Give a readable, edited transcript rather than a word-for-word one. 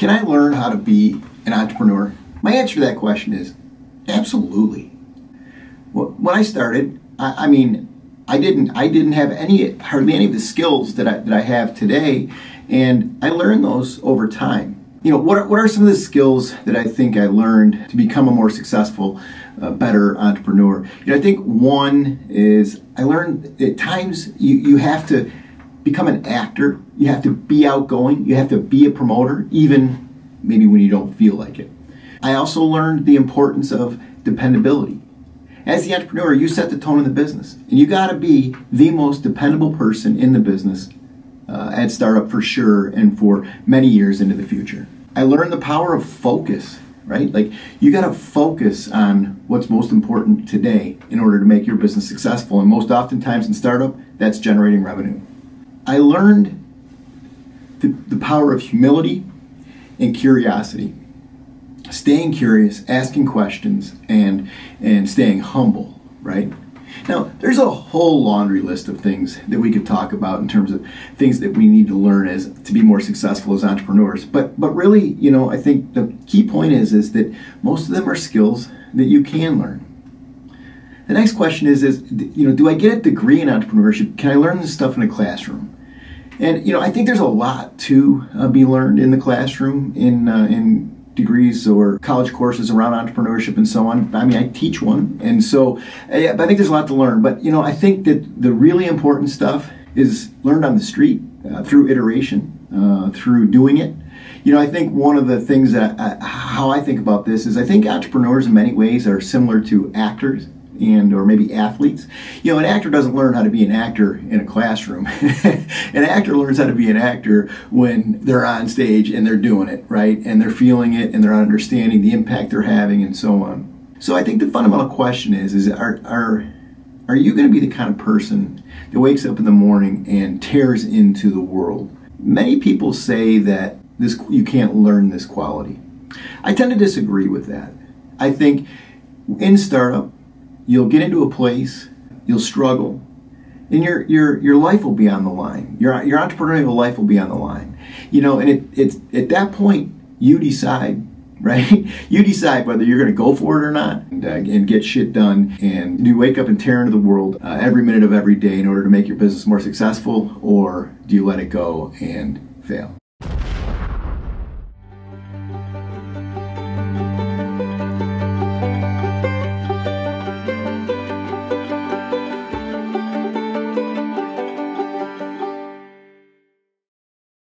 Can I learn how to be an entrepreneur? My answer to that question is absolutely. When I started, I didn't have hardly any of the skills that I have today, and I learned those over time. What are some of the skills that I think I learned to become a more successful, better entrepreneur? I think one is I learned at times you have to become an actor. You have to be outgoing. You have to be a promoter, even maybe when you don't feel like it. I also learned the importance of dependability. As the entrepreneur, you set the tone in the business, and you got to be the most dependable person in the business at startup for sure, and for many years into the future. I learned the power of focus, right? Like, you got to focus on what's most important today in order to make your business successful, and most oftentimes in startup, that's generating revenue. I learned the power of humility and curiosity. Staying curious, asking questions, and staying humble, right? Now, there's a whole laundry list of things that we could talk about in terms of things that we need to learn to be more successful as entrepreneurs. But really, I think the key point is that most of them are skills that you can learn. The next question is do I get a degree in entrepreneurship? Can I learn this stuff in a classroom? And I think there's a lot to be learned in the classroom in degrees or college courses around entrepreneurship and so on. I teach one, and so but I think there's a lot to learn. But I think that the really important stuff is learned on the street, through iteration, through doing it. I think one of the things that how I think about this is I think entrepreneurs in many ways are similar to actors or maybe athletes. An actor doesn't learn how to be an actor in a classroom. An actor learns how to be an actor when they're on stage and they're doing it, right? And they're feeling it and they're understanding the impact they're having and so on. So I think the fundamental question is are you going to be the kind of person that wakes up in the morning and tears into the world? Many people say that you can't learn this quality. I tend to disagree with that. I think in startup, you'll get into a place, you'll struggle, and your life will be on the line. Your entrepreneurial life will be on the line. And it's at that point you decide, right? You decide whether you're going to go for it or not, and get shit done. And do you wake up and tear into the world every minute of every day in order to make your business more successful, or do you let it go and fail?